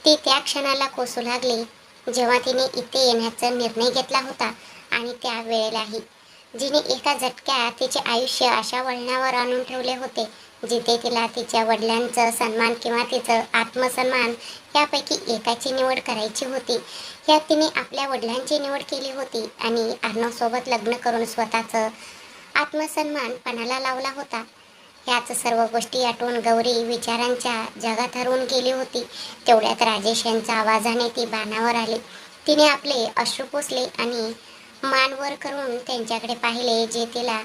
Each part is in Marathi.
ती त्या क्षणाला कोसू लागली जेव्हा तिने इथे येण्याचा निर्णय घेतला होता. आणि त्या वेळेलाही जिने एका झटक्यात तिचे आयुष्य अशा वळणावर आणून ठेवले होते जिथे तिला तिच्या वडिलांचा सन्मान किंवा तिचं आत्मसन्मान यापैकी एकाची निवड करायची होती. यात तिने आपल्या वडिलांची निवड केली होती आणि अर्णवसोबत लग्न करून स्वतःचं आत्मसन्मान पणाला लावला होता. ह्याच सर्व गोष्टी आठवून गौरी विचारांच्या जगात हरवून गेली होती. तेवढ्यात राजेश यांच्या आवाजाने ती बाणावर आली. तिने आपले अश्रू पुसले आणि मान वर करून त्यांच्याकडे पाहिले जे तिला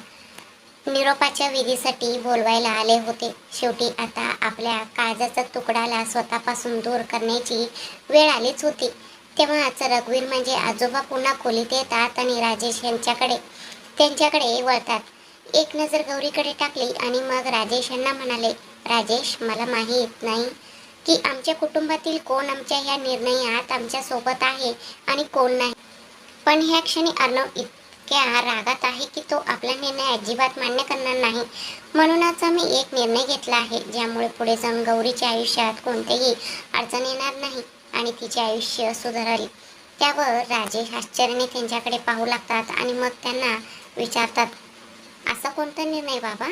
निरोपाच्या विधीसाठी बोलवायला आले होते. शेवटी आता आपल्या काळजाचा तुकडाला स्वतःपासून दूर करण्याची वेळ आलीच होती. तेव्हाच रघुवीर म्हणजे आजोबा पुन्हा खोलीत येतात आणि राजेश त्यांच्याकडे वळतात. एक नजर गौरीकडे टाकली आणि मग राजेश यांना म्हणाले, राजेश, मला माहीत नाही की आमच्या कुटुंबातील कोण आमच्या ह्या निर्णयात आमच्या सोबत आहे आणि कोण नाही. पण ह्या क्षणी अर्णव इतक्या रागात आहे की तो आपला निर्णय अजिबात मान्य करणार नाही. म्हणूनच आम्ही एक निर्णय घेतला आहे ज्यामुळे पुढे जाऊन गौरीच्या आयुष्यात कोणतेही अडचण येणार नाही आणि तिचे आयुष्य सुधारेल. त्यावर राजेश आश्चर्याने त्यांच्याकडे पाहू लागतात आणि मग त्यांना विचारतात, असा कोणता निर्णय बाबा?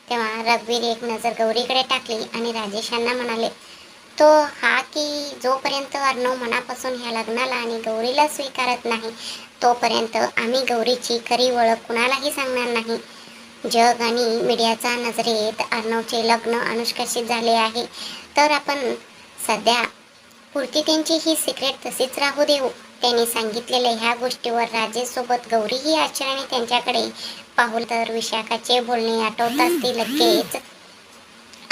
तेव्हा रघुवीर एक नजर गौरीकडे टाकली आणि राजेशांना म्हणाले, तो हा की जोपर्यंत अर्णव मनापासून ह्या लग्नाला आणि गौरीला स्वीकारत नाही तोपर्यंत आम्ही गौरीची खरी ओळख कुणालाही सांगणार नाही. जग आणि मीडियाच्या नजरेत अर्णवचे लग्न अनुष्काशी झाले आहे तर आपण सध्या पुरती त्यांची ही सिक्रेट तशीच राहू देऊ. त्यांनी सांगितलेल्या ह्या गोष्टीवर राजेशसोबत गौरीही आश्चर्याने त्यांच्याकडे पाहू तर विशाखाचे बोलणे आठवताच ती लगेच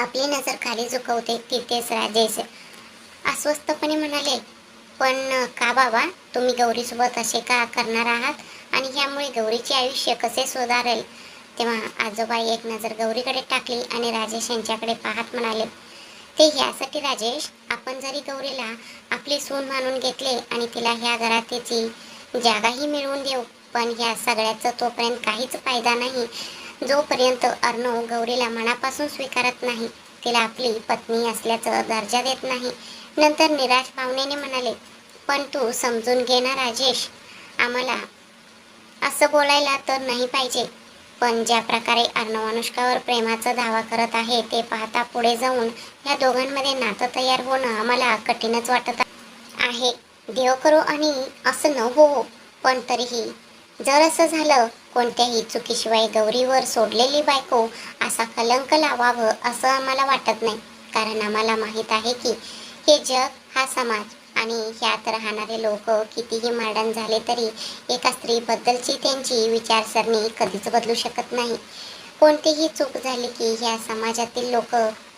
आपली नजर खाली झुकवते. तिथेच राजेश अस्वस्थपणे म्हणाले, पण का बाबा, तुम्ही गौरीसोबत असे का करणार आहात आणि ह्यामुळे गौरीचे आयुष्य कसे सुधारेल? तेव्हा आजोबा एक नजर गौरीकडे टाकली आणि राजेश यांच्याकडे पाहत म्हणाले, ते ह्यासाठी राजेश, आपण जरी गौरीला आपली सून मानून घेतले आणि तिला ह्या घरात तिची जागाही मिळवून देऊ, पण ह्या सगळ्याचा तोपर्यंत काहीच फायदा नाही जोपर्यंत अर्णव गौरीला मनापासून स्वीकारत नाही, तिला आपली पत्नी असल्याचा दर्जा देत नाही. नंतर निराश भावनेने म्हणाले, पण तू समजून घे ना राजेश, आम्हाला असं बोलायला तर नाही पाहिजे, पण ज्या प्रकारे अर्णव अनुष्कावर प्रेमाचा दावा करत आहे ते पाहता पुढे जाऊन या दोघांमध्ये नातं तयार होणं आम्हाला कठीणच वाटत आहे. देव करो आणि असं न हो, पण तरीही जर असं झालं, कोणत्याही चुकीशिवाय गौरीवर सोडलेली बायको असा कलंक लावावं असं आम्हाला वाटत नाही. कारण आम्हाला माहीत आहे की हे जग, हा समाज आणि ह्यात राहणारे लोक कितीही मॉडर्न झाले तरी एका स्त्रीबद्दलची त्यांची विचारसरणी कधीच बदलू शकत नाही. कोणतीही चूक झाली की ह्या समाजातील लोक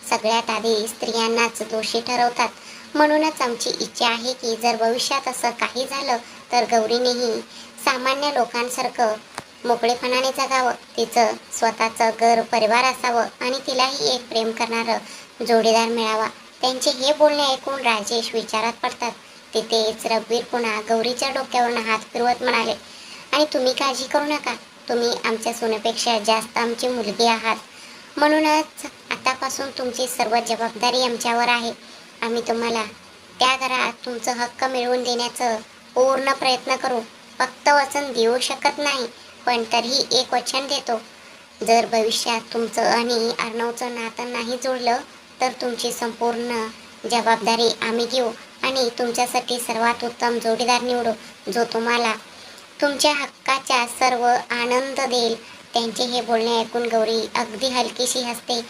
सगळ्यात आधी स्त्रियांनाच दोषी ठरवतात. म्हणूनच आमची इच्छा आहे की जर भविष्यात असं काही झालं तर गौरीनेही सामान्य लोकांसारखं मोकळेपणाने जगावं, तिचं स्वतःचं घर परिवार असावं आणि तिलाही एक प्रेम करणारं जोडीदार मिळावा. त्यांचे हे बोलणे ऐकून राजेश विचारात पडतात. तिथेच रघुवीर पुन्हा गौरीच्या डोक्यावरून हात फिरवत म्हणाले, आणि तुम्ही काळजी करू नका, तुम्ही आमच्या सोन्यापेक्षा जास्त आमची मुलगी आहात. म्हणूनच आतापासून तुमची सर्व जबाबदारी आमच्यावर आहे. आम्ही तुम्हाला त्या घरात तुमचं हक्क मिळवून देण्याचा पूर्ण प्रयत्न करू. फक्त वचन देऊ शकत नाही, पण तरीही एक वचन देतो, जर भविष्यात तुमचं आणि अर्णवचं नातं नाही जुळलं तर तुमची संपूर्ण जबाबदारी आम्ही घेऊ आणि तुमच्यासाठी सर्वात उत्तम जोडीदार निवडू जो तुम्हाला तुमच्या हक्काचा सर्व आनंद देईल. त्यांचे हे बोलणे ऐकून गौरी अगदी हलकीशी हसते,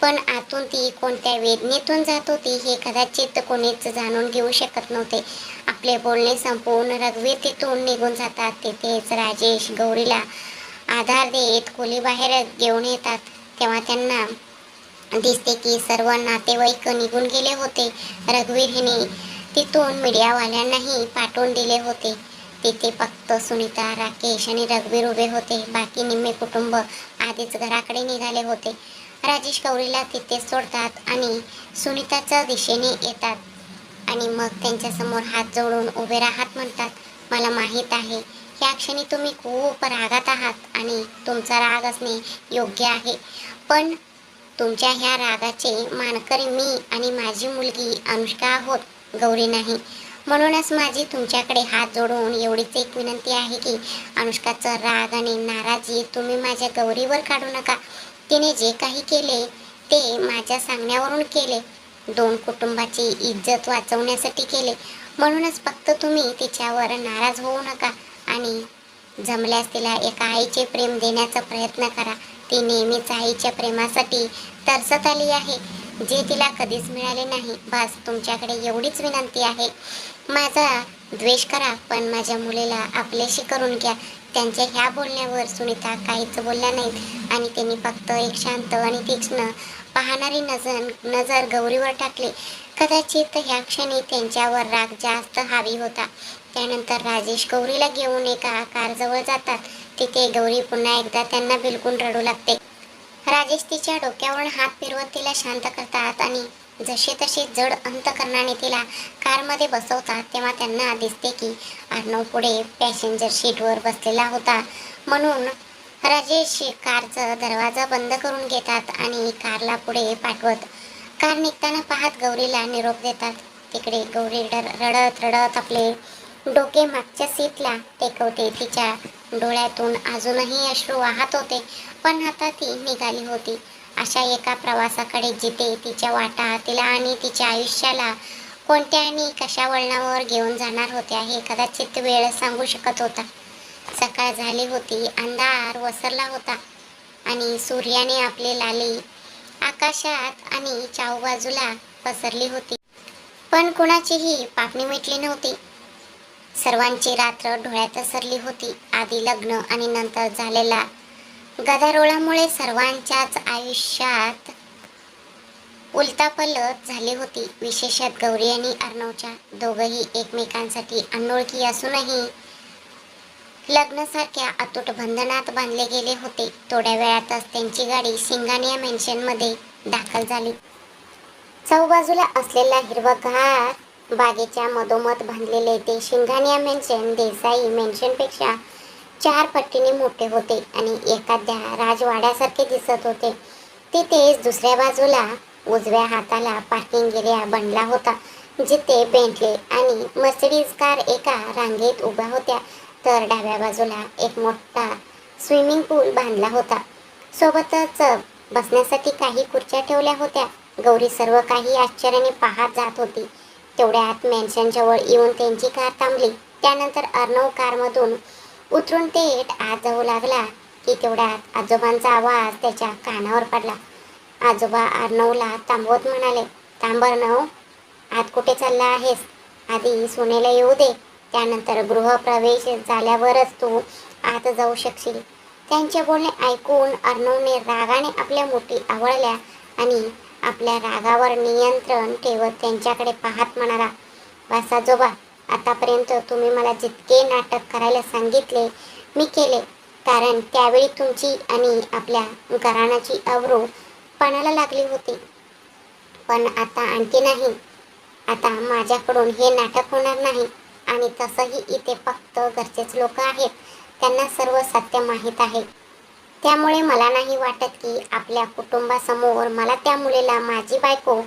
पण आतून ती कोणत्या वेदनेतून जात होती हे कदाचित कोणीच जाणून घेऊ शकत नव्हते. आपले बोलणे संपवून रघुवीर तिथून निघून जातात. तिथेच राजेश गौरीला आधार देत खोलीबाहेर घेऊन येतात. तेव्हा त्यांना दिसते की सर्व नातेवाईक निघून गेले होते. रघुवीर हिने तिथून मीडियावाल्यांनाही पाठवून दिले होते. तिथे फक्त सुनीता, राकेश आणि रघुवीर उभे होते. बाकी निम्मे कुटुंब आधीच घराकडे निघाले होते. राजेश गौरीला तिथे सोडतात आणि सुनीताच्या दिशेने येतात आणि मग त्यांच्यासमोर हात जोडून उभे राहत म्हणतात, मला माहीत आहे या क्षणी तुम्ही खूप रागात आहात आणि तुमचा राग असणे योग्य आहे, पण तुमच्या ह्या रागाचे मानकरी मी आणि माझी मुलगी अनुष्का आहोत, गौरी नाही. म्हणूनच माझी तुमच्याकडे हात जोडून एवढीच एक विनंती आहे की अनुष्काचा राग आणि नाराजी तुम्ही माझ्या गौरीवर काढू नका. तिने जे काही केले ते माझ्या सांगण्यावरून केले, दोन कुटुंबाची इज्जत वाचवण्यासाठी केले. म्हणूनच फक्त तुम्ही तिच्यावर नाराज होऊ नका आणि जमल्यास तिला एका आईचे प्रेम देण्याचा प्रयत्न करा. ती नेहमीच आईच्या प्रेमासाठी तरसत आली आहे, जे तिला कधीच मिळाले नाही. बस तुमच्याकडे एवढीच विनंती आहे. माझा द्वेष करा, पण माझ्या मुलीला आपल्याशी करून घ्या. त्यांच्या ह्या बोलण्यावर सुनीता काहीच बोलल्या नाहीत आणि त्यांनी फक्त एक शांत आणि तीक्ष्ण पाहणारी नजर गौरीवर टाकली. कदाचित ह्या क्षणी त्यांच्यावर राग जास्त हावी होता. त्यानंतर राजेश गौरीला घेऊन एका कारजवळ जातात. तिथे गौरी पुन्हा एकदा त्यांना बिलकुल रडू लागते. राजेश तिच्या डोक्यावरून हात फिरवत तिला शांत करतात आणि जसे तसे जड अंतकरणाने तिला कारमध्ये बसवतात. तेव्हा त्यांना दिसते की अर्णव पुढे पॅसेंजर सीटवर बसलेला होता. म्हणून राजेश कारचा दरवाजा बंद करून घेतात आणि कारला पुढे पाठवत कार निघताना पाहत गौरीला निरोप देतात. तिकडे गौरी रडत रडत आपले डोके मागच्या सीटला टेकवते. तिच्या डोळ्यातून अजूनही अश्रू वाहत होते, पण आता ती निघाली होती अशा एका प्रवासाकडे जिथे तिच्या वाटा तिला आणि तिच्या आयुष्याला कोणत्या आणि कशा वळणावर घेऊन जाणार होत्या हे कदाचित वेळ सांगू शकत होता. सकाळ झाली होती, अंधार वसरला होता आणि सूर्याने आपली लाली आकाशात आणि चाहूबाजूला पसरली होती. पण कुणाचीही पापणी मिटली नव्हती. सर्वांची रात्र डोळ्यात सरली होती. आधी लग्न आणि नंतर झालेला गदारोळामुळे सर्वांच्याच आयुष्यात उलथापालथ झाली होती. विशेषत गौरी आणि अर्णवच्या. दोघंही एकमेकांसाठी अनोळखी असूनही लग्नासारख्या अतूट बंधनात बांधले गेले होते. थोड्या वेळातच त्यांची गाडी सिंगानिया मेन्शनमध्ये दाखल झाली. चौबाजूला असलेल्या हिरवगार बागेच्या मधोमध बांधलेले ते सिंगानिया मेन्शन देसाई मेन्शनपेक्षा 4 पटीने मोठे होते आणि एखाद्या राजवाड्यासारखे दिसत होते. तिथेच दुसऱ्या बाजूला उजव्या हाताला पार्किंग एरिया बनला होता, जिथे बेंटले आणि मर्सिडीज कार एका रांगेत उभ्या होत्या. तर डाव्या बाजूला एक मोठा स्विमिंग पूल बांधला होता. सोबतच बसण्यासाठी काही खुर्च्या ठेवल्या होत्या. गौरी सर्व काही आश्चर्याने पाहत जात होती. तेवढ्यात मेन्शनजवळ येऊन त्यांची कार थांबली. त्यानंतर अर्णव कारमधून उतरून थेट आत जाऊ लागला की तेवढ्यात आजोबांचा आवाज त्याच्या कानावर पडला. आजोबा अर्णवला थांबवत म्हणाले, "थांब अर्णव, आत कुठे चालला आहेस? आधी सोनेला येऊ दे, त्यानंतर गृहप्रवेश झाल्यावरच तू आत जाऊ शकशील." त्यांचे बोलणे ऐकून अर्णवने रागाने आपल्या मुठी आवळल्या आणि आपल्या रागावर नियंत्रण ठेवत त्यांच्याकडे पाहत म्हणाला, "बस आजोबा, आतापर्यंत तुम्ही मला जितके नाटक करायला सांगितले मी केले, कारण त्यावेळी तुमची आणि आपल्या घराण्याची अब्रू पणाला लागली होती. पण आता आणखी नाही. आता माझ्याकडून हे नाटक होणार नाही आणि तसंही इथे फक्त घरचेच लोक आहेत. त्यांना सर्व सत्य माहीत आहे. त्यामुळे मला नाही वाटत की आपल्या कुटुंबासमोर मला त्या मुलीला माझी बायको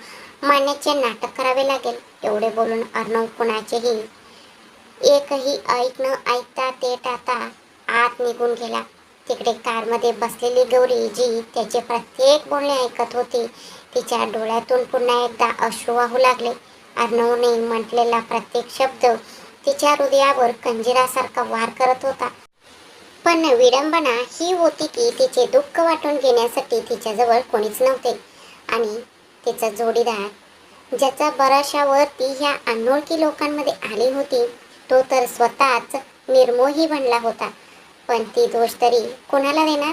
मानण्याचे नाटक करावे लागेल." एवढे बोलून अर्णव कुणाचेही एकही ऐक न ऐकता थेट आता आत निघून गेला. तिकडे कारमध्ये बसलेली गौरी, जी त्याचे प्रत्येक बोलणे ऐकत होती, तिच्या डोळ्यातून पुन्हा एकदा अश्रू वाहू लागले. अर्णवने म्हटलेला प्रत्येक शब्द तिच्या हृदयावर खंजिरासारखा वार करत होता. पण विडंबना ही होती की तिचे दुःख वाटून घेण्यासाठी तिच्याजवळ कोणीच नव्हते आणि तिचा जोडीदार, ज्याचा भरोशावर ती ह्या अनोळखी लोकांमध्ये आली होती, तो तर स्वतःच निर्मोही बनला होता. पण ती दोष तरी कोणाला देणार?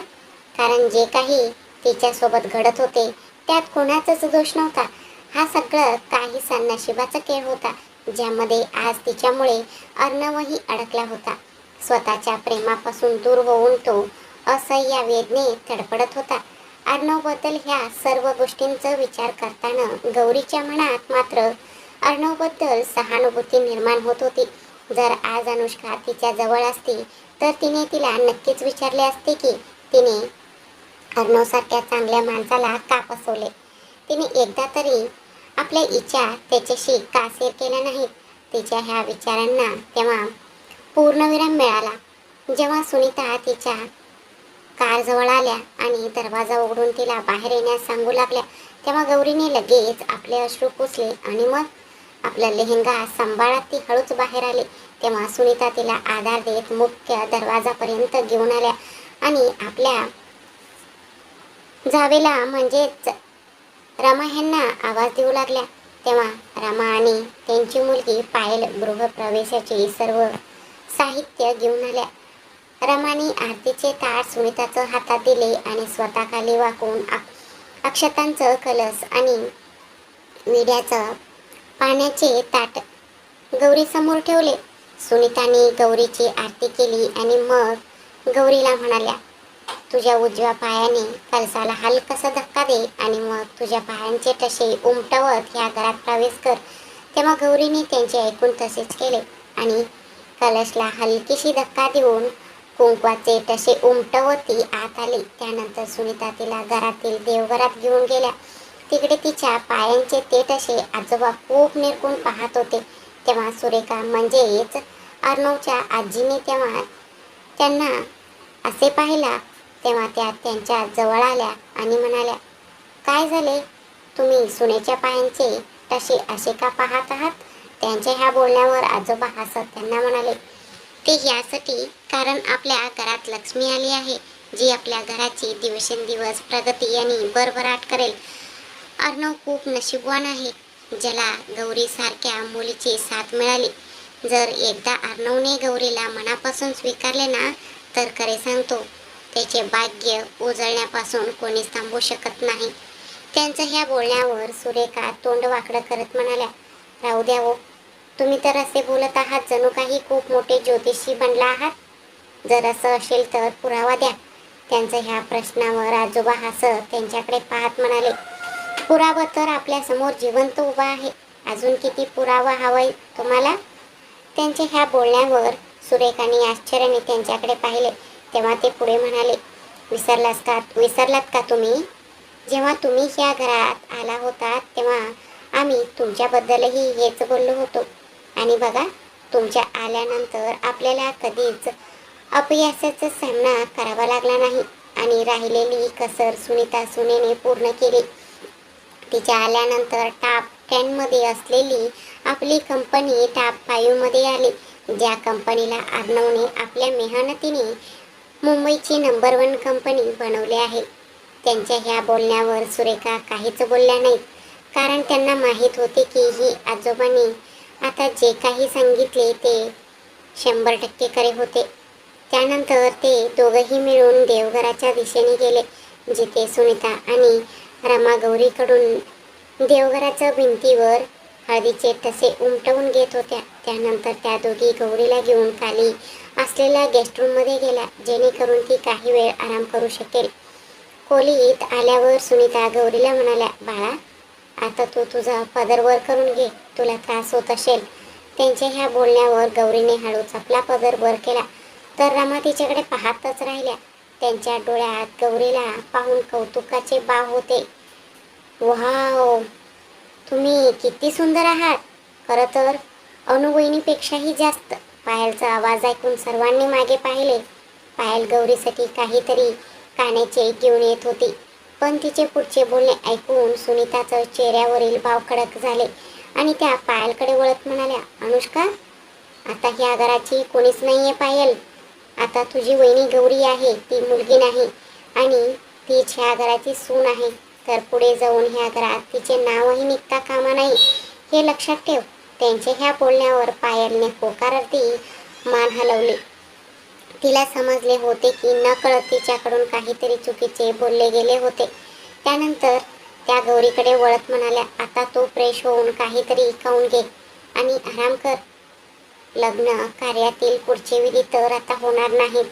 कारण जे काही तिच्यासोबत घडत होते त्यात कोणाचाच दोष नव्हता. हा सगळं काहीसा नशिबाचा खेळ होता, ज्यामध्ये आज तिच्यामुळे अर्णवही अडकला होता. स्वतःच्या प्रेमापासून दूर होऊन तो असह्य वेदनेत तडफडत होता. अर्णवबद्दल ह्या सर्व गोष्टींचा विचार करताना गौरीच्या मनात मात्र अर्णवबद्दल सहानुभूती निर्माण होत होती. जर आज अनुष्का तिच्या जवळ असती तर तिने तिला नक्कीच विचारले असते की तिने अर्णवसारख्या चांगल्या माणसाला का फसवले? तिने एकदा तरी आपल्या इच्छा त्याच्याशी का शेअर केल्या नाहीत? तिच्या ह्या विचारांना तेव्हा पूर्णविराम मिळाला जेव्हा सुनीता तिच्या कारजवळ आल्या आणि दरवाजा उघडून तिला बाहेर येण्यास सांगू लागल्या. तेव्हा गौरीने लगेच आपले अश्रू पुसले आणि मग आपला लेहंगा सांभाळत ती हळूच बाहेर आली. तेव्हा सुनीता तिला आधार देत मुख्य दरवाजापर्यंत घेऊन आल्या आणि आपल्या जावेला म्हणजेच रमा ह्यांना आवाज देऊ लागल्या. तेव्हा रमा आणि त्यांची मुलगी पायल गृहप्रवेशाचे सर्व साहित्य घेऊन आल्या. रमाने आरतीचे ताट सुनीताचं हातात दिले आणि स्वतः खाली वाकून अक्षतांचं कलश आणि विड्याचं पाण्याचे ताट गौरीसमोर ठेवले. सुनीताने गौरीची आरती केली आणि मग गौरीला म्हणाल्या, तुझ्या उजव्या पायाने कलशाला हलकासा धक्का दे आणि मग तुझ्या पायांचे ठसे उमटवत ह्या घरात प्रवेश कर. तेव्हा गौरीने त्यांचे ऐकून तसेच केले आणि कलशला हलकीशी धक्का देऊन कुंकवाचे ठसे उमटवत ती आत आली. त्यानंतर सुनीता तिला घरातील देवघरात घेऊन गेल्या. तिकडे तिच्या पायांचे ते ठसे आजोबा खूप निरखून पाहत होते. तेव्हा सुरेखा म्हणजेच अर्णवच्या आजीने तेव्हा त्यांना असे पाहिला. तेव्हा त्या त्यांच्या जवळ आल्या आणि म्हणाल्या, काय झाले? तुम्ही सुनेच्या पायांचे ठसे असे का पाहत आहात? त्यांच्या ह्या बोलण्यावर आजोबा हसत त्यांना म्हणाले, ते यासाठी कारण आपल्या घरात लक्ष्मी आली आहे, जी आपल्या घराची दिवसेंदिवस प्रगती आणि भरभराट करेल. अर्णव खूप नशीबवान आहे, ज्याला गौरीसारख्या मुलीची साथ मिळाली. जर एकदा अर्णवने गौरीला मनापासून स्वीकारले ना, तर खरे सांगतो, त्याचे भाग्य उजळण्यापासून कोणीच थांबवू शकत नाही. त्यांच्या ह्या बोलण्यावर सुरेखा तोंड वाकडं करत म्हणाल्या, राहू द्या हो, तुम्ही तर असे बोलत आहात जणू काही खूप मोठे ज्योतिषी बनला आहात. जर असं असेल तर पुरावा द्या. त्यांच्या ह्या प्रश्नावर आजोबा हसत त्यांच्याकडे पाहत म्हणाले, पुरावा तर आपल्या समोर जिवंत उभा आहे. अजून किती पुरावा हवाय तुम्हाला? त्यांच्या ह्या बोलण्यावर सुरेखाने आश्चर्याने त्यांच्याकडे पाहिले. तेव्हा ते पुढे म्हणाले, विसरलात का तुम्ही? जेव्हा तुम्ही ह्या घरात आला होता तेव्हा आम्ही तुमच्याबद्दलही हेच बोललो होतो. आणि बघा, तुमच्या आल्यानंतर आपल्याला कधीच अपयशाचा सामना करावा लागला नाही आणि राहिलेली कसर सुनीता सुनेने पूर्ण केली. तिच्या आल्यानंतर टॉप 10 मध्ये असलेली आपली कंपनी टॉप 5 मध्ये आली. ज्या कंपनीला अर्णवने आपल्या मेहनतीने मुंबईची नंबर 1 कंपनी बनवली आहे. त्यांच्या ह्या बोलण्यावर सुरेखा काहीच बोलल्या नाहीत, कारण त्यांना माहीत होते की ही आजोबांनी आता जे काही सांगितले ते 100% खरे होते. त्यानंतर ते दोघंही मिळून देवघराच्या दिशेने गेले, जिथे सुनीता आणि रमा गौरीकडून देवघराच्या भिंतीवर हळदीचे ठसे उमटवून घेत होत्या. त्यानंतर त्या दोघी गौरीला घेऊन खाली असलेल्या गेस्ट रूममध्ये गेल्या, जेणेकरून ती काही वेळ आराम करू शकेल. खोलीत आल्यावर सुनीता गौरीला म्हणाल्या, बाळा, आता तू तुझा पदर वर करून घे, तुला त्रास होत असेल. त्यांच्या ह्या बोलण्यावर गौरीने हळूच आपला पदर वर केला, तर रमा तिच्याकडे पाहतच राहिल्या. त्यांच्या डोळ्यात गौरीला पाहून कौतुकाचे बाव होते. वाव, तुम्ही किती सुंदर आहात. खरं तर अनुवहिनीपेक्षाही जास्त. पायलचा आवाज ऐकून सर्वांनी मागे पाहिले. पायल गौरीसाठी काहीतरी कानाचे घेऊन येत होती, पण तिचे पुढचे बोलणे ऐकून सुनीताचं चेहऱ्यावरील भाव कडक झाले आणि त्या पायलकडे वळत म्हणाल्या, अनुष्का, आता ह्या घराची कोणीच नाहीये पायल. आता तुझी वहिनी गौरी आहे, ती मुलगी नाही आणि तीच ह्या घराची सून आहे. तर पुढे जाऊन ह्या घरात तिचे नावही निघता कामा नाही, हे लक्षात ठेव. त्यांच्या ह्या बोलण्यावर पायलने होकारार्थी मान हलवली. तिला समजले होते की नकळत तिच्याकडून काहीतरी चुकीचे बोलले गेले होते. त्यानंतर त्या गौरीकडे वळत म्हणाल्या, आता तू फ्रेश होऊन काहीतरी खाऊन घे आणि आराम कर. लग्न कार्यातील पुढचे विधी तर आता होणार नाहीत,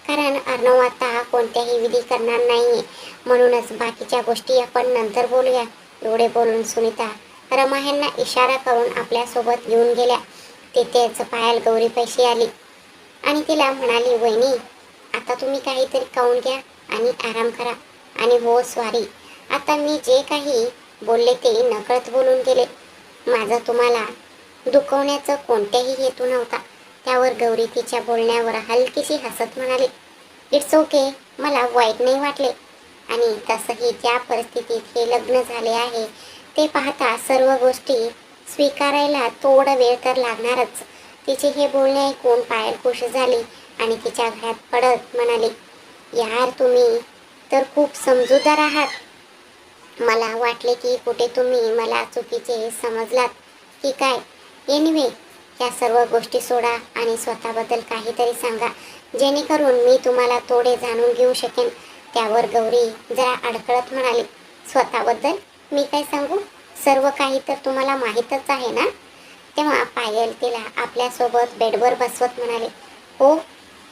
कारण अर्णव आता कोणत्याही विधी करणार नाहीये. म्हणूनच बाकीच्या गोष्टी आपण नंतर बोलूया. एवढे बोलून सुनीता रमा ह्यांना इशारा करून आपल्यासोबत घेऊन गेल्या. तिथेच पायल गौरी पैशी आली आणि तिला म्हणाली, वहिनी, आता तुम्ही काहीतरी खाऊन घ्या आणि आराम करा. आणि हो सॉरी, आता मी जे काही बोलले ते नकळत बोलून गेले. माझा तुम्हाला दुखवण्याचा कोणताही हेतू नव्हता. त्यावर गौरी तिच्या बोलण्यावर हलकीशी हसत म्हणाली, इट्स ओके, मला वाईट नाही वाटले. आणि तसंही ज्या परिस्थितीत हे लग्न झाले आहे ते पाहता सर्व गोष्टी स्वीकारायला थोडा वेळ तर लागणारच. तिचे हे बोलणे ऐकून पायल खुश झाली आणि तिच्या घरात पडत म्हणाली, यार तुम्ही तर खूप समजूतदार आहात. मला वाटले की कुठे तुम्ही मला चुकीचे समजलात की काय. एनिवे, या सर्व गोष्टी सोडा आणि स्वतःबद्दल काहीतरी सांगा, जेणेकरून मी तुम्हाला थोडे जाणून घेऊ शकेन. त्यावर गौरी जरा अडखळत म्हणाली, स्वतःबद्दल मी काय सांगू, सर्व काही तर तुम्हाला माहीतच आहे ना. तेव्हा पायल तिला आपल्यासोबत बेडवर बसवत म्हणाले, हो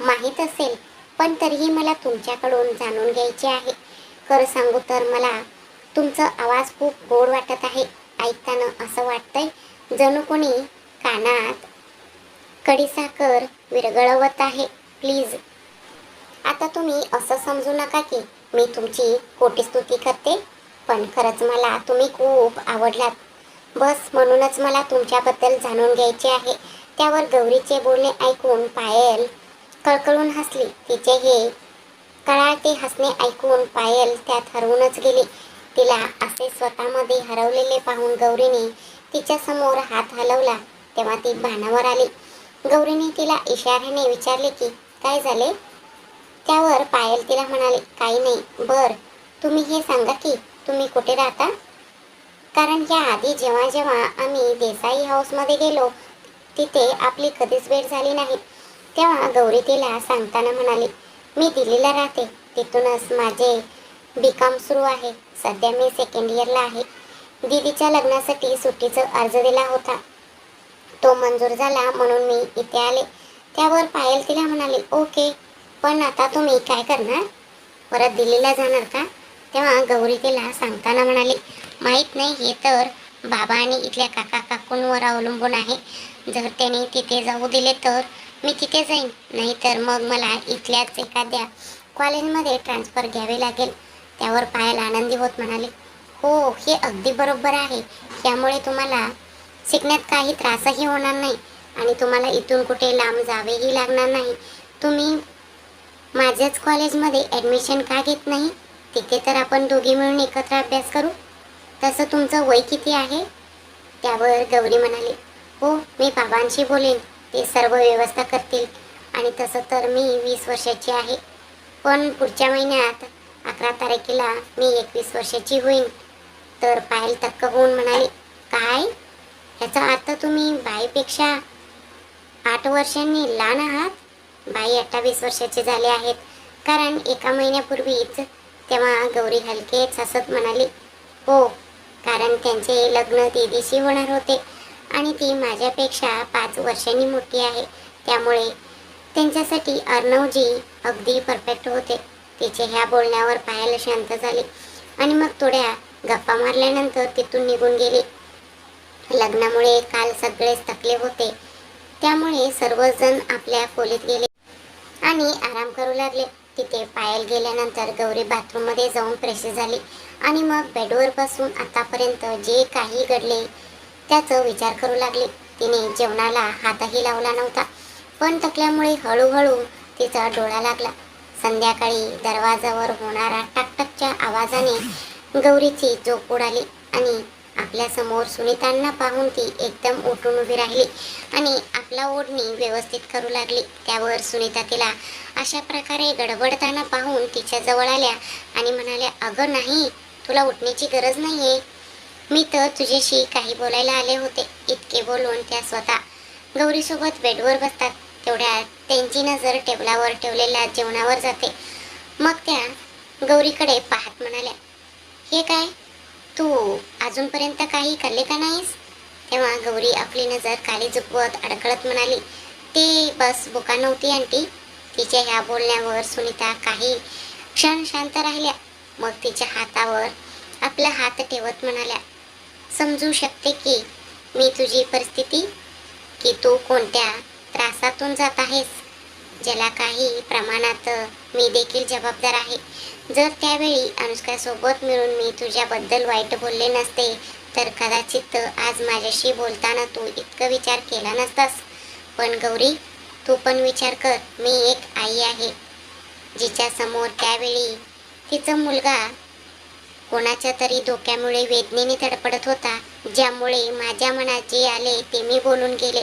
माहीत असेल, पण तरीही मला तुमच्याकडून जाणून घ्यायचे आहे. खरं सांगू तर मला तुमचा आवाज खूप गोड वाटत आहे. ऐकताना असं वाटतंय जणू कोणी कानात खडीसाखर विरघळवत आहे. प्लीज, आता तुम्ही असं समजू नका की मी तुमची खोटी स्तुती करते, पण खरंच मला तुम्ही खूप आवडलात. बस म्हणूनच मला तुमच्याबद्दल जाणून घ्यायचे आहे. त्यावर गौरीचे बोलणे ऐकून पायल कळकळून हसली. तिचे हे कळाळते हसणे ऐकून पायल त्यात हरवूनच गेली. तिला असे स्वतःमध्ये हरवलेले पाहून गौरीने तिच्या समोर हात हलवला. तेव्हा ती भानावर आली. गौरीने तिला इशाऱ्याने विचारले की काय झाले. त्यावर पायल तिला म्हणाली, काही नाही. बर, तुम्ही हे सांगा की तुम्ही कुठे राहता, कारण या आधी जेव्हा जेव्हा आम्ही देसाई हाऊसमध्ये गेलो तिथे आपली कधीच भेट झाली नाही. तेव्हा गौरी तिला सांगताना म्हणाली, मी दिल्लीला राहते. तिथूनच माझे बीकॉम सुरू आहे. सध्या मी सेकंड इयरला आहे. दीदीच्या लग्नासाठी सुट्टीचा अर्ज दिला होता, तो मंजूर झाला म्हणून मी इथे आले. त्यावर पायल तिला म्हणाली, ओके, पण आता तुम्ही काय करणार, परत दिल्लीला जाणार का. तेव्हा गौरी तिला सांगताना म्हणाली, माहीत नाही, हे तर बाबा आणि इथल्या काका काकूंवर अवलंबून आहे. जर त्यांनी तिथे जाऊ दिले तर मी तिथे जाईन, नाहीतर मग मला इथल्याच एखाद्या कॉलेजमध्ये ट्रान्सफर घ्यावे लागेल. त्यावर पायल आनंदी होत म्हणाली, हो हे अगदी बरोबर आहे. यामुळे तुम्हाला शिकण्यात काही त्रासही होणार नाही आणि तुम्हाला इथून कुठे लांब जावेही लागणार नाही. तुम्ही माझ्याच कॉलेजमध्ये ॲडमिशन का घेत नाही, तिथे तर आपण दोघी मिळून एकत्र अभ्यास करू. तसं तुमचं वय किती आहे. त्यावर गौरी म्हणाली, हो मी बाबांशी बोलेन, ते सर्व व्यवस्था करतील. आणि तसं तर मी 20 वर्षाची आहे, पण पुढच्या महिन्यात 11 तारखेला मी 21 वर्षाची होईन. तर पायल तक्क होऊन म्हणाली, काय, ह्याचा अर्थ तुम्ही बाईपेक्षा 8 वर्षांनी लहान आहात. बाई 28 वर्षाचे झाले आहेत, कारण एका महिन्यापूर्वीच. तेव्हा गौरी हलकेच हसत म्हणाली, हो, कारण त्यांचे लग्न दीदीशी होणार होते आणि ती माझ्यापेक्षा 5 वर्षांनी मोठी आहे. त्यामुळे त्यांच्यासाठी अर्णवजी अगदी परफेक्ट होते. तिचे ह्या बोलण्यावर पायल शांत झाली आणि मग थोड्या गप्पा मारल्यानंतर तिथून निघून गेली. लग्नामुळे काल सगळेच थकले होते, त्यामुळे सर्वजण आपल्या खोलीत गेले आणि आराम करू लागले. तिथे पायल गेल्यानंतर गौरी बाथरूममध्ये जाऊन फ्रेश झाली आणि मग बेडवर बसून आतापर्यंत जे काही घडले त्याचा विचार करू लागली. तिने जेवणाला हातही लावला नव्हता, पण थकल्यामुळे हळूहळू तिचा डोळा लागला. संध्याकाळी दरवाजावर होणारा टकटकच्या आवाजाने गौरीची झोप उडाली आणि आपल्यासमोर सुनीतांना पाहून ती एकदम उठून उभी राहिली आणि आपला ओढणी व्यवस्थित करू लागली. त्यावर सुनीता तिला अशा प्रकारे गडबडताना पाहून तिच्या जवळ आल्या आणि म्हणाल्या, अगं नाही, तुला उठण्याची गरज नाही आहे, मी तर तुझ्याशी काही बोलायला आले होते. इतके बोलून त्या स्वतः गौरीसोबत बेडवर बसतात. तेवढ्यात त्यांची नजर टेबलावर ठेवलेल्या जेवणावर जाते. मग त्या गौरीकडे पाहत म्हणाल्या, हे काय, तू अजूनपर्यंत काही खाल्ले का नाहीस. तेव्हा गौरी आपली नजर खाली झुकवत अडखळत म्हणाली, ते बस भुका नव्हती आंटी. तिच्या ह्या बोलण्यावर सुनीता काही क्षण शांत राहिल्या. मग तिच्या हातावर आपला हात ठेवत म्हणाल्या, समजू शकते की मी तुझी परिस्थिती, की तू कोणत्या त्रासातून जात आहेस. ज्याला काही प्रमाणात मी देखील जबाबदार आहे. जर त्यावेळी अनुष्कासोबत मिळून मी तुझ्याबद्दल वाईट बोलले नसते तर कदाचित आज माझ्याशी बोलताना तू इतकं विचार केला नसतास. पण गौरी, तू पण विचार कर, मी एक आई आहे जिच्या समोर त्यावेळी तिचा मुलगा कोणाच्या तरी धोक्यामुळे वेदनेने तडफडत होता, ज्यामुळे माझ्या मनात जे आले ते मी बोलून गेले.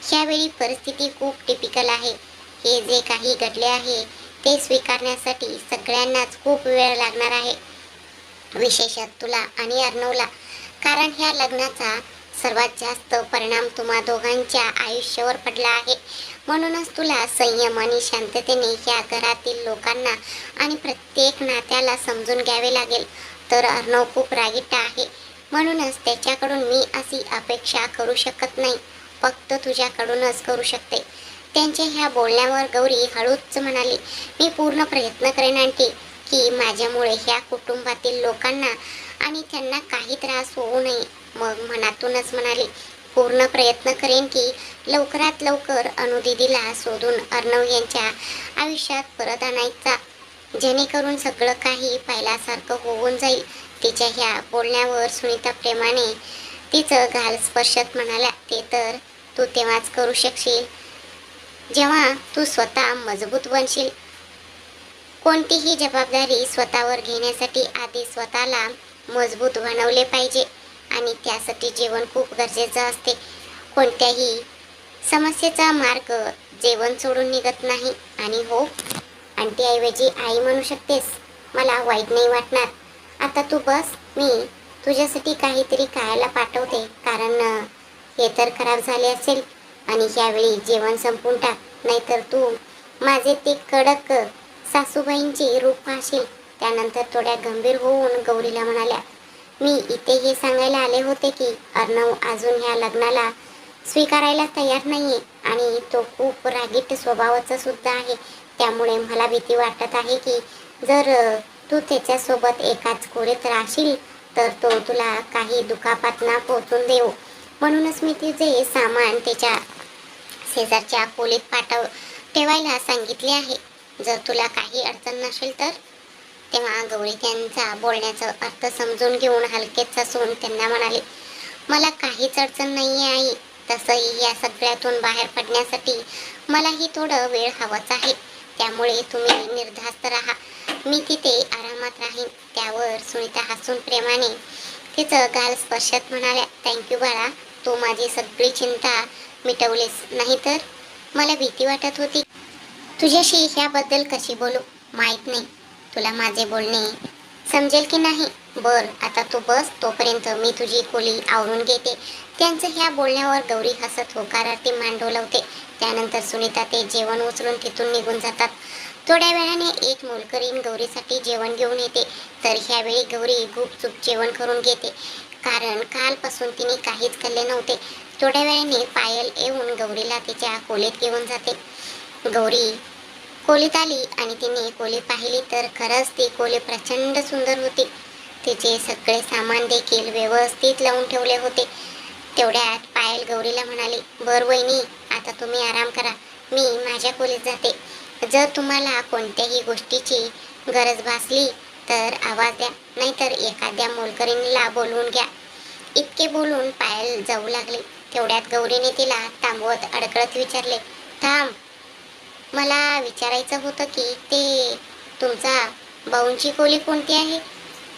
ह्यावेळी परिस्थिती खूप टिपिकल आहे. हे जे काही घडले आहे ते स्वीकारण्यासाठी सगळ्यांनाच खूप वेळ लागणार आहे, विशेषत तुला आणि अर्णवला. कारण ह्या लग्नाचा सर्वात जास्त परिणाम तुम्हा दोघांच्या आयुष्यावर पडला आहे. म्हणूनच तुला संयम आणि शांततेने ह्या घरातील लोकांना आणि प्रत्येक नात्याला समजून घ्यावे लागेल. तर अर्णव खूप रागीट आहे, म्हणूनच त्याच्याकडून मी अशी अपेक्षा करू शकत नाही, फक्त तुझ्याकडूनच करू शकते. त्यांच्या ह्या बोलण्यावर गौरी हळूच म्हणाली, मी पूर्ण प्रयत्न करेन आंटी की माझ्यामुळे ह्या कुटुंबातील लोकांना आणि त्यांना काही त्रास होऊ नये. मग मनातूनच म्हणाली, पूर्ण प्रयत्न करेन की लवकरात लवकर अनुदिदीला शोधून अर्णव यांच्या आयुष्यात परत आणायचा, जेणेकरून सगळं काही पहिल्यासारखं होऊन जाईल. तिच्या ह्या बोलण्यावर सुनीता प्रेमाने तिचं गाल स्पर्शत म्हणाल्या, ते तर तू तेव्हाच करू शकशील जेव्हा तू स्वतः मजबूत बनशील. कोणतीही जबाबदारी स्वतःवर घेण्यासाठी आधी स्वतःला मजबूत बनवले पाहिजे आणि त्यासाठी जेवण खूप गरजेचं असते. कोणत्याही समस्येचा मार्ग जेवण सोडून निघत नाही. आणि हो, आंटीऐवजी आई म्हणू शकतेस, मला वाईट नाही वाटणार. आता तू बस, मी तुझ्यासाठी काहीतरी खायला पाठवते, कारण हे तर खराब झाले असेल. आणि यावेळी जेवण संपून टाक, नाहीतर तू माझे ते कडक सासूबाईंचे रूप पाहशील. त्यानंतर थोड्या गंभीर होऊन गौरीला म्हणाल्या, मी इथे हे सांगायला आले होते की अर्णव अजून ह्या लग्नाला स्वीकारायला तयार नाहीये आणि तो खूप रागीट स्वभावाचा सुद्धा आहे. त्यामुळे मला भीती वाटत आहे की जर तू त्याच्यासोबत एकाच खोलीत राहशील तर तो तुला काही दुखापत ना पोहोचून देऊ. म्हणूनच मी तुझे सामान त्याच्या शेजारच्या खोलीत ठेवायला सांगितले आहे. जर तुला काही अडचण नसेल तर. तेव्हा गौरी त्यांचा बोलण्याचा अर्थ समजून घेऊन हलकेच हसून त्यांना म्हणाले, मला काहीच अडचण नाही आहे आई. तसंही या सगळ्यातून बाहेर पडण्यासाठी मलाही थोडं वेळ हवाच आहे. त्यामुळे तुम्ही निर्धास्त राहा, मी तिथे आरामात राहीन. त्यावर सुनीता हसून प्रेमाने तिचं गाल स्पर्शत म्हणाल्या, थँक्यू बाळा, तू माझी सगळी चिंता मिटवलीस. नाहीतर मला भीती वाटत होती तुझ्याशी ह्याबद्दल कशी बोलू. माहित नाही तुला माझे बोलणे समजेल की नाही. बर, आता तू बस, तोपर्यंत मी तुझी खोली आवरून घेते. त्यांचं ह्या बोलण्यावर गौरी हसत होकारार्थी मान डोलावते. त्यानंतर सुनीता ते जेवण उचलून तिथून निघून जातात. थोड्या वेळाने एक मोलकरीण गौरीसाठी जेवण घेऊन येते. तर ह्यावेळी गौरी गुपचूप जेवण करून घेते, कारण कालपासून तिने काहीच खाल्ले नव्हते. थोड्या वेळाने पायल येऊन गौरीला तिच्या खोलीत घेऊन जाते. गौरी खोलीत आली आणि तिने खोली पाहिली तर खरंच ती खोली प्रचंड सुंदर होती. तिचे सगळे सामान देखील व्यवस्थित लावून ठेवले होते. तेवढ्यात पायल गौरीला म्हणाली, बर वहिनी, आता तुम्ही आराम करा, मी माझ्या खोलीत जाते. जर तुम्हाला कोणत्याही गोष्टीची गरज भासली तर आवाज द्या, नाहीतर एखाद्या मोलकरीणीला बोलवून घ्या. इतके बोलून पायल जाऊ लागली. तेवढ्यात गौरीने तिला थांबवत अडकळत विचारले, थांब, मला विचारायचं होतं की ते तुमचा भाऊंची खोली कोणती आहे.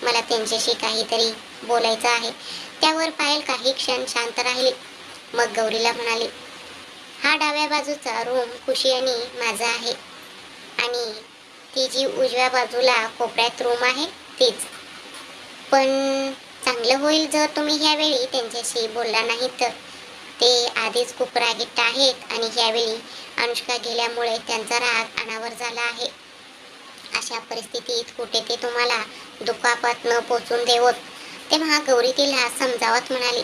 मला त्यांच्याशी काहीतरी बोलायचं आहे. त्यावर पायल काही क्षण शांत राहिली. मग गौरीला म्हणाली, हा डाव्या बाजूचा रूम खुशी आणि माझा आहे, आणि ती जी उजव्या बाजूला कोपऱ्यात रूम आहे तीच. पण चांगलं होईल जर तुम्ही ह्यावेळी त्यांच्याशी बोलला नाही तर. ते आधीच खूप रागीट आहेत आणि ह्यावेळी अनुष्का गेल्यामुळे त्यांचा राग अनावर झाला आहे. अशा परिस्थितीत कुठे ते तुम्हाला दुखापत न पोचून देवत. तेव्हा गौरी तिला समजावत म्हणाली,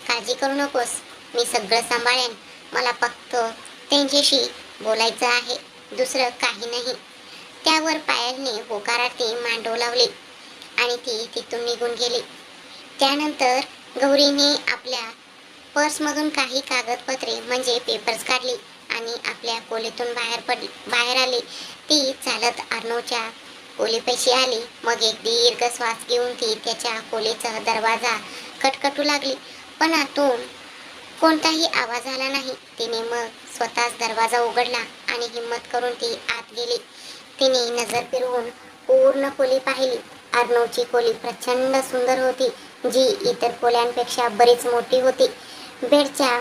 काळजी करू नकोस, मी सगळं सांभाळेन. मला फक्त त्यांच्याशी बोलायचं आहे, दुसरं काही नाही. त्यावर पायलने होकारार्थी मान डोलावली आणि ती तिथून निघून गेली. त्यानंतर गौरीने आपल्या पर्समधून काही कागदपत्रे म्हणजे पेपर्स काढली आणि आपल्या खोलीतून बाहेर आली. ती चालत अर्णवच्या खोलीपाशी आली. मग एक दीर्घ श्वास घेऊन ती त्याच्या खोलीचा दरवाजा खटखटू लागली, पण आतून कोणताही आवाज आला नाही. तिने मग स्वतःच दरवाजा उघडला आणि हिम्मत करून ती आत गेली. तिने नजर फिरवून पूर्ण खोली पाहिली. अर्णवची खोली प्रचंड सुंदर होती, जी इतर खोल्यांपेक्षा बरीच मोठी होती. बेडच्या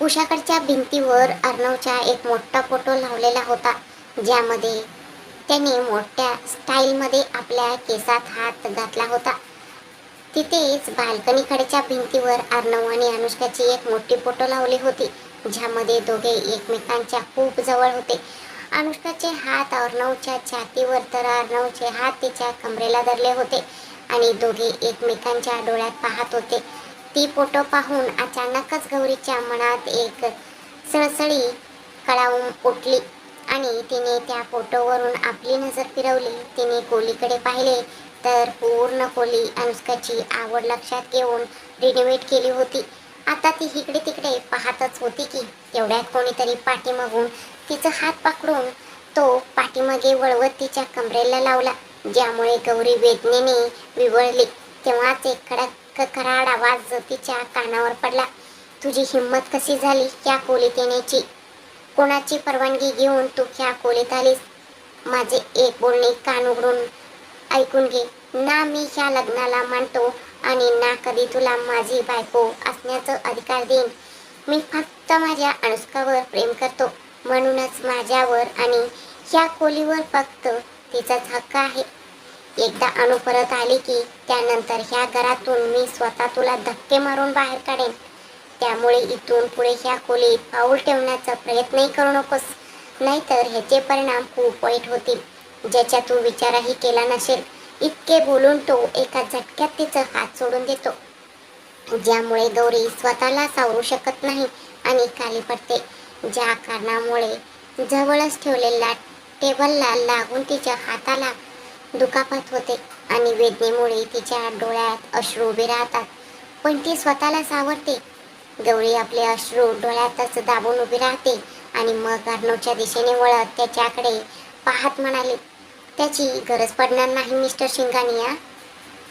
उशाकडच्या भिंतीवर अर्णवचा एक मोठा फोटो लावलेला होता, ज्यामध्ये त्याने मोठ्या स्टाईलमध्ये आपल्या केसात हात घातला होता. तिथेच बाल्कनीकडच्या भिंतीवर अर्णव आणि अनुष्काची एक मोठी फोटो लावली होती, ज्यामध्ये दोघे एकमेकांच्या खूप जवळ होते. अनुष्काचे हात अर्णवच्या छातीवर तर अर्णवचे हात तिच्या कमरेला धरले होते आणि दोघे एकमेकांच्या डोळ्यात पाहत होते. ती फोटो पाहून अचानकच गौरीच्या मनात एक सळसळी कळावून उठली आणि तिने त्या फोटोवरून आपली नजर फिरवली. तिने खोलीकडे पाहिले तर पूर्ण खोली अनुष्काची आवड लक्षात घेऊन रिनोव्हेट केली होती. आता ती इकडे तिकडे पाहतच होती की तेवढ्यात कोणीतरी पाठीमागून तिचा हात पकडून तो पाठीमागे वळवत तिच्या कमरेला लावला, ज्यामुळे गौरी वेदनेने विवळली. तेव्हाच एक कराड आवाज तिच्या कानावर पडला. तुझी हिंमत कशी झाली या खोलीत येण्याची? कोणाची परवानगी घेऊन तू ह्या खोलीत आलीस? माझे एक बोलणे कान उघडून ऐकून घे. ना मी ह्या लग्नाला मानतो आणि ना कधी तुला माझी बायको असण्याचा अधिकार देईन. मी फक्त माझ्या अनुष्कावर प्रेम करतो, म्हणूनच माझ्यावर आणि ह्या खोलीवर फक्त तिचाच हक्क आहे. एकदा अनु परत आली की त्यानंतर ह्या घरातून मी स्वतः तुला धक्के मारून बाहेर काढेन. त्यामुळे इथून पुढे ह्या खोलीत पाऊल ठेवण्याचा प्रयत्नही करू नकोस, नाहीतर ह्याचे परिणाम खूप वाईट होतील, ज्याचा तू विचारही केला नसेल. इतके बोलून तो एका झटक्यात तिचा हात सोडून देतो, ज्यामुळे गौरी स्वतःला सावरू शकत नाही आणि खाली पडते. ज्या कारणामुळे जवळच ठेवलेल्या टेबलला लागून तिच्या हाताला दुखापत होते आणि वेदनेमुळे तिच्या डोळ्यात अश्रू उभे राहतात, पण ती स्वतःला सावरते. गौरी आपले अश्रू डोळ्यातच दाबून उभी राहते आणि मग अर्णवच्या दिशेने वळत त्याच्याकडे पाहत म्हणाली, त्याची गरज पडणार नाही मिस्टर शिंगानिया.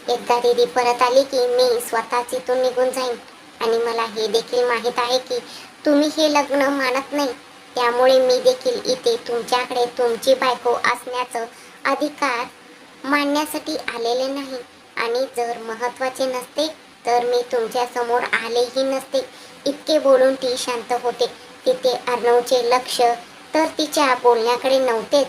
एकदा दीदी परत आली की मी स्वतःच इथून निघून जाईन आणि मला हे देखील माहीत आहे की तुम्ही हे लग्न मानत नाही. त्यामुळे मी देखील इथे तुमच्याकडे तुमची बायको असण्याचं अधिकार मांडण्यासाठी आलेले नाही आणि जर महत्त्वाचे नसते तर मी तुमच्या समोर आलेही नसते. इतके बोलून ती शांत होते. तिथे अर्णवचे लक्ष तर तिच्या बोलण्याकडे नव्हतेच.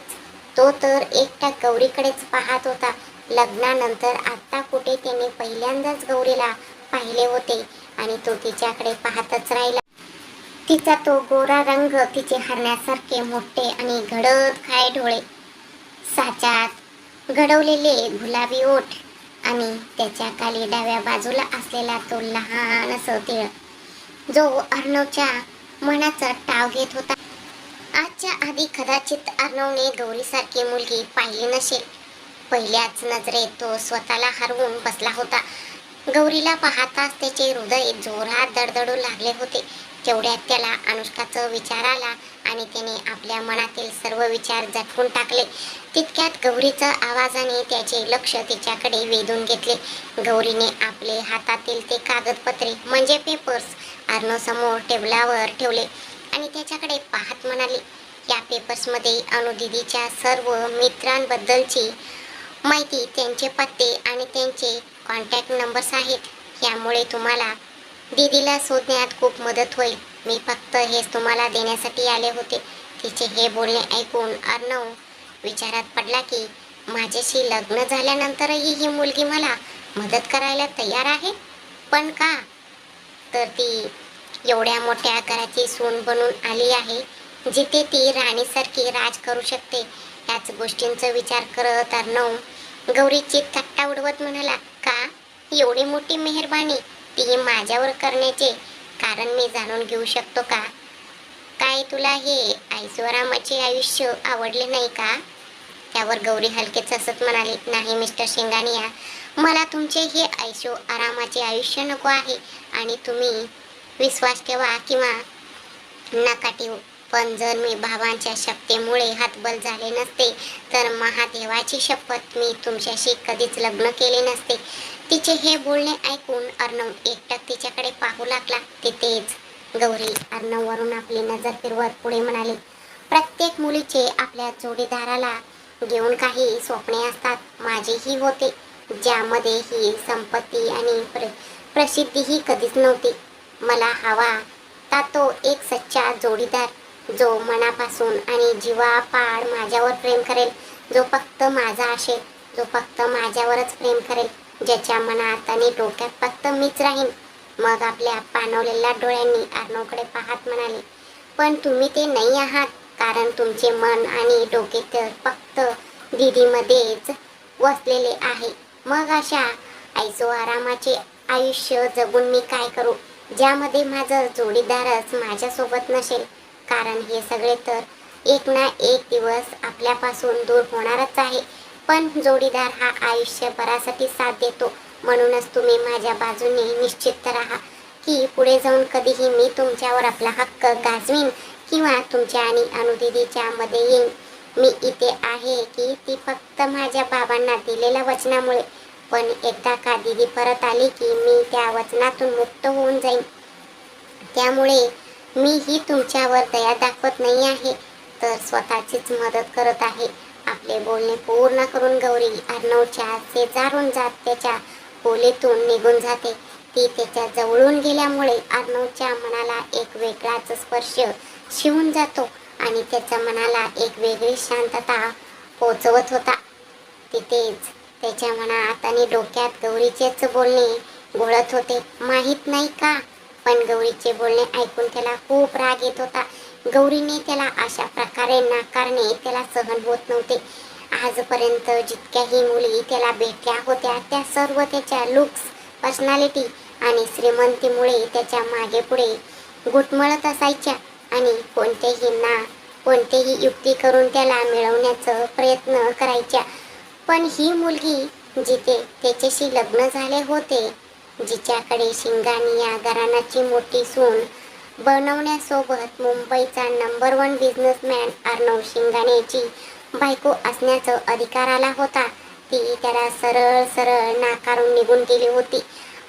तो तर एकटा गौरीकडेच पाहत होता. लग्नानंतर आता कुठे त्याने पहिल्यांदाच गौरीला पाहिले होते आणि तो तिच्याकडे पाहतच राहिला. तिचा तो गोरा रंग, तिचे हरण्यासारखे मोठे आणि गडद काळे डोळे, साच्यात घडवलेले गुलाबी ओठ आणि त्याच्या खाली डाव्या बाजूला असलेला तो लहान असं तिळक, जो अर्णवच्या मनाचा टाव घेत होता. आजच्या आधी कदाचित अर्णवने गौरीसारखी मुलगी पाहिली नसेल. पहिल्याच नजरेत तो स्वतःला हरवून बसला होता. गौरीला पाहताच त्याचे हृदय जोरात धडधडू लागले होते. तेवढ्यात त्याला अनुष्काचा विचार आला आणि त्याने आपल्या मनातील सर्व विचार झटकून टाकले. तितक्यात गौरीचा आवाजाने त्याचे लक्ष तिच्याकडे वेधून घेतले. गौरीने आपले हातातील ते कागदपत्रे म्हणजे पेपर्स अर्णवसमोर टेबलावर ठेवले आणि त्याच्याकडे पाहत म्हणाली, या पेपर्समध्ये अनुदीदीच्या सर्व मित्रांबद्दलची माहिती, त्यांचे पत्ते आणि त्यांचे कॉन्टॅक्ट नंबर्स आहेत. यामुळे तुम्हाला दीदीला शोधण्यात खूप मदत होईल. मी फक्त हेच तुम्हाला देण्यासाठी आले होते. तिचे हे बोलणे ऐकून अर्णव विचारात पडला की माझ्याशी लग्न झाल्यानंतरही ही मुलगी मला मदत करायला तयार आहे, पण का? तर ती एवढ्या मोठ्या घराची सून बनून आली आहे, जिथे ती राणीसारखी राज करू शकते. याच गोष्टींचा विचार करत अर्णव गौरीची थट्टा उडवत म्हणाला, का? एवढी मोठी मेहरबानी ती माझ्यावर करण्याचे कारण मी जाणून घेऊ शकतो का? काय तुला हे ऐश्वर्याचे आयुष्य आवडले नाही का? त्यावर गौरी हलकेच हसत म्हणाली, नाही मिस्टर शिंगानिया, मला तुमचे हे ऐशो आरामाचे आयुष्य नको आहे आणि तुम्ही विश्वास ठेवा किंवा नका ठेवू. पण जर मी भावांच्या शपथेमुळे हतबल झाले नसते तर महादेवाची शपथ मी तुमच्याशी कधीच लग्न केले नसते. तिचे हे बोलणे ऐकून अर्णव एकटक तिच्याकडे पाहू लागला. तिथेच गौरी अर्णववरून आपली नजर फिरवत पुढे म्हणाली, प्रत्येक मुलीचे आपल्या जोडीदाराला घेऊन काही स्वप्ने असतात. माझीही होते, ज्यामध्ये ही संपत्ती आणि प्रसिद्धीही कधीच नव्हती. मला हवा ता तो एक सच्चा जोडीदार, जो मनापासून आणि जीवापाड माझ्यावर प्रेम करेल, जो फक्त माझा असेल, जो फक्त माझ्यावरच प्रेम करेल, ज्याच्या मनात आणि डोक्यात फक्त मीच राहीन. मग आपल्या पाणवलेल्या डोळ्यांनी अर्णवकडे पाहत म्हणाले, पण तुम्ही ते नाही आहात, कारण तुमचे मन आणि डोके तर फक्त दीदीमध्येच वसलेले आहे. मग अशा ऐसो आरामाचे आयुष्य जगून मी काय करू, ज्यामध्ये माझं जोडीदारच माझ्यासोबत नसेल. कारण हे सगळे तर एक ना एक दिवस आपल्यापासून दूर होणारच आहे. पण जोडीदार हा आयुष्यभरासाठी साथ देतो. म्हणूनच तुम्ही माझ्या बाजूने निश्चित राहा की पुढे जाऊन कधीही मी तुमच्यावर आपला हक्क गाजवीन किंवा तुमच्या आणि अनुदिदीच्या मध्ये येईन. मी इथे आहे की ती फक्त माझ्या बाबांना दिलेल्या वचनामुळे. पण एकदा का दीदी परत आली की मी त्या वचनातून मुक्त होऊन जाईन. त्यामुळे मी ही तुमच्यावर दया दाखवत नाही आहे, तर स्वतःचीच मदत करत आहे. आपले बोलणे पूर्ण करून गौरी अर्णवच्या शेजारून जात त्याच्या खोलीतून निघून जाते. ती त्याच्या जवळून गेल्यामुळे अर्णवच्या मनाला एक वेगळाच स्पर्श शिवून जातो आणि त्याच्या मनाला एक वेगळी शांतता पोचवत होता. तिथेच त्याच्या मनात आणि डोक्यात गौरीचेच बोलणे घोळत होते. माहीत नाही का, पण गौरीचे बोलणे ऐकून त्याला खूप राग येत होता. गौरीने त्याला अशा प्रकारे नाकारणे त्याला सहन होत नव्हते. आजपर्यंत जितक्याही मुली त्याला भेटल्या होत्या त्या सर्व त्याच्या लुक्स, पर्सनॅलिटी आणि श्रीमंतीमुळे त्याच्या मागे पुढे घुटमळत असायच्या आणि कोणतेही युक्ती करून त्याला मिळवण्याचा प्रयत्न करायच्या. पण ही मुलगी जिथे त्याच्याशी लग्न झाले होते, जिच्याकडे शिंगानिया घराण्याची मोठी सून बनवण्यासोबत मुंबईचा नंबर 1 बिझनेसमॅन अर्णव शिंगाणेची बायको असण्याचा अधिकार आला होता, ती त्याला सरळ सरळ नाकारून निघून गेली होती.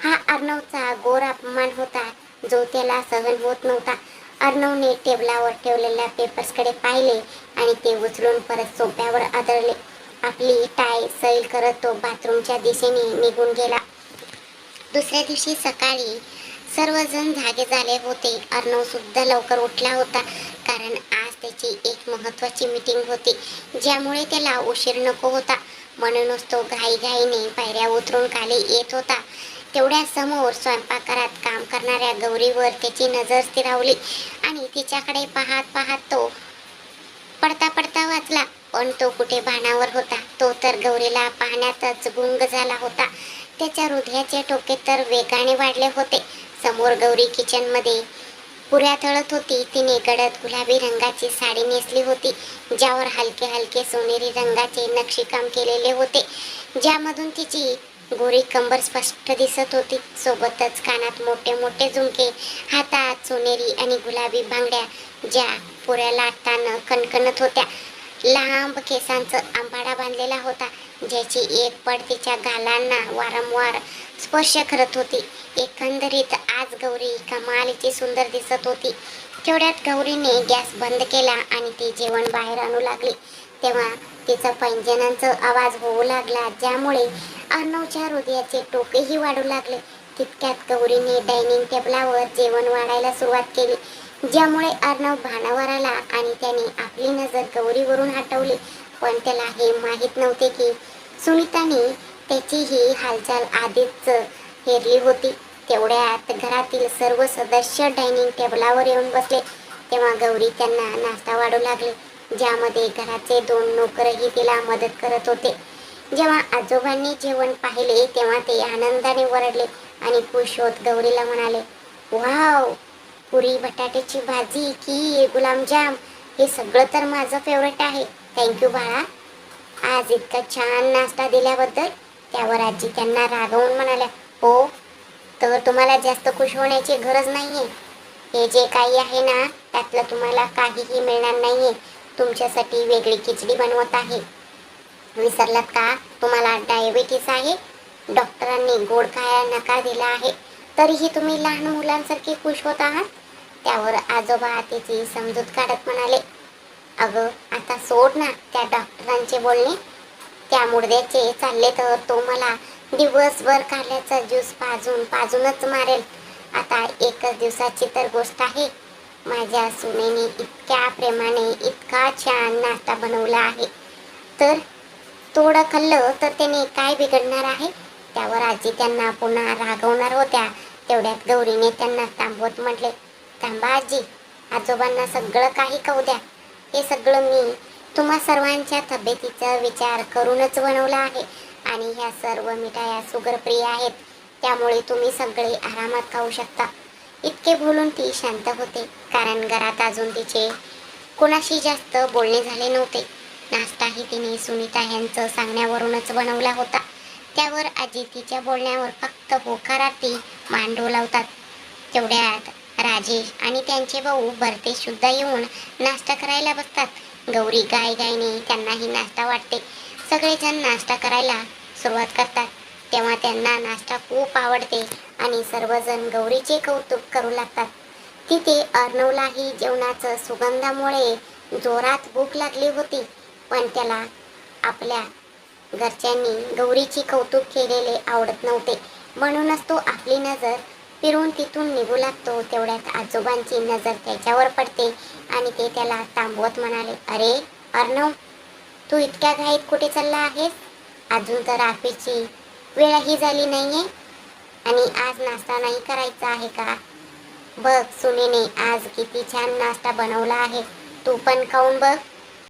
हा अर्णवचा घोर अपमान होता, जो त्याला सहन होत नव्हता. अर्णवने टेबलावर ठेवलेल्या पेपर्सकडे पाहिले आणि ते उचलून परत सोफ्यावर आदळले. आपली टाय सैल करत तो बाथरूमच्या दिशेने निघून गेला. दुसऱ्या दिवशी सकाळी सर्वजण जागे झाले होते. अर्णव सुद्धा लवकर उठला होता, कारण आज त्याची एक महत्त्वाची मीटिंग होती, ज्यामुळे त्याला उशीर नको होता. म्हणूनच तो घाईघाईने पायऱ्या उतरून खाली येत होता. तेवढ्या समोर स्वयंपाकघरात काम करणाऱ्या गौरीवर त्याची नजर स्थिरावली आणि तिच्याकडे पाहत पाहत तो पडता पडता वाचला. पण तो कुठे भानावर होता. तो तर गौरीला पाहण्यातच गुंग झाला होता. त्याच्या हृदयाचे ठोके तर वेगाने वाढले होते. समोर गौरी किचनमध्ये पुऱ्या तळत होती. तिने गडद गुलाबी रंगाची साडी नेसली होती, ज्यावर हलके हलके सोनेरी रंगाचे नक्षीकाम केलेले होते, ज्यामधून तिची गोरी कंबर स्पष्ट दिसत होती. सोबतच कानात मोठे मोठे झुमके, हातात सोनेरी आणि गुलाबी बांगड्या, ज्या पुऱ्या लाटताना कणकणत होत्या. लांब केसांचा आंबाडा बांधलेला होता, ज्याची एक पड तिच्या गालांना वारंवार स्पर्श करत होती. एकंदरीत आज गौरी कमालीची सुंदर दिसत होती. तेवढ्यात गौरीने गॅस बंद केला आणि ती जेवण बाहेर आणू लागली. तेव्हा तिचा पैंजणांचा आवाज होऊ लागला, ज्यामुळे अर्णवच्या हृदयाचे टोकेही वाढू लागले. तितक्यात गौरीने डायनिंग टेबलावर जेवण वाढायला सुरुवात केली, ज्यामुळे अर्णव भानावर आला आणि त्याने आपली नजर गौरीवरून हटवली. पण त्याला हे माहीत नव्हते की सुनीताने त्याची ही हालचाल आधीच हेरली होती. तेवढ्यात घरातील सर्व सदस्य डायनिंग टेबलावर येऊन बसले. तेव्हा गौरी त्यांना नाश्ता वाढू लागली, ज्यामध्ये घराचे 2 नोकरही तिला मदत करत होते. जेव्हा आजोबांनी जेवण पाहिले तेव्हा ते आनंदाने वरडले आणि खुश होत गौरीला म्हणाले, वाव, पुरी बटाट्याची भाजी की गुलाबजाम, हे सगळं तर माझं फेवरेट आहे. थँक्यू बाळा, आज इतका छान नाश्ता दिल्याबद्दल. त्यावर आजी त्यांना रागवून म्हणाल्या, हो, तर तुम्हाला जास्त खुश होण्याची गरज नाहीये. हे जे काही आहे ना त्यातलं तुम्हाला काहीही मिळणार नाहीये. तुमच्यासाठी वेगळी खिचडी बनवत आहे. विसरलात का? तुम्हाला डायबिटीस आहे. डॉक्टरांनी गोड खायला नकार दिला आहे, तरीही तुम्ही लहान मुलांसारखे खुश होत आहात. त्यावर आजोबा तिची समजूत काढत म्हणाले, अगं आता सोड ना त्या डॉक्टरांचे बोलणे. त्या मुडद्याचे चालले तर तो मला दिवसभर कारल्याचा ज्यूस पाजूनच मारेल. आता एकच दिवसाची तर गोष्ट आहे. माझ्या सुनेने इतक्या प्रेमाने इतका छान नाश्ता बनवला आहे, तर थोडं खाल्लं तर त्याने काय बिघडणार आहे. त्यावर आजी त्यांना पुन्हा रागवणार होत्या. तेवढ्यात गौरीने त्यांना थांबवत म्हटले, थांबा आजी, आजोबांना सगळं काही खाऊ द्या. हे सगळं मी तुम्हा सर्वांच्या तब्येतीचा विचार करूनच बनवलं आहे आणि ह्या सर्व मिठाया शुगर फ्री आहेत. त्यामुळे तुम्ही सगळे आरामात खाऊ शकता. इतके बोलून ती शांत होते, कारण घरात अजून तिचे कोणाशी जास्त बोलणे झाले नव्हते. नाश्ताही तिने सुनीता यांचं सांगण्यावरूनच बनवला होता. त्यावर आजी तिच्या बोलण्यावर फक्त होकारार्थी मान डोलावतात. तेवढ्यात राजेश आणि त्यांचे भाऊ भरते सुद्धा येऊन नाश्ता करायला बसतात. गौरी गायगायने त्यांनाही नाश्ता वाटते. सगळेजण नाश्ता करायला सुरुवात करतात. तेव्हा त्यांना नाश्ता खूप आवडते आणि सर्वजण गौरीचे कौतुक करू लागतात. तिथे अर्णवलाही जेवणाचं सुगंधामुळे जोरात भूक लागली होती, पण त्याला आपल्या घरच्यांनी गौरीची कौतुक केलेले आवडत नव्हते. म्हणूनच तो आपली नजर फिरून तिथून निघू लागतो. तेवढ्यात आजोबांची नजर त्याच्यावर पडते आणि ते त्याला थांबवत म्हणाले, अरे अर्णव, तू इतक्या घाईत कुठे चालला आहेस? अजून तर ऑफिसची वेळही झाली नाहीये आणि आज नाश्ता नाही करायचा आहे का? बघ, सुनेने आज किती छान नाश्ता बनवला आहे, तू पण खाऊन बघ.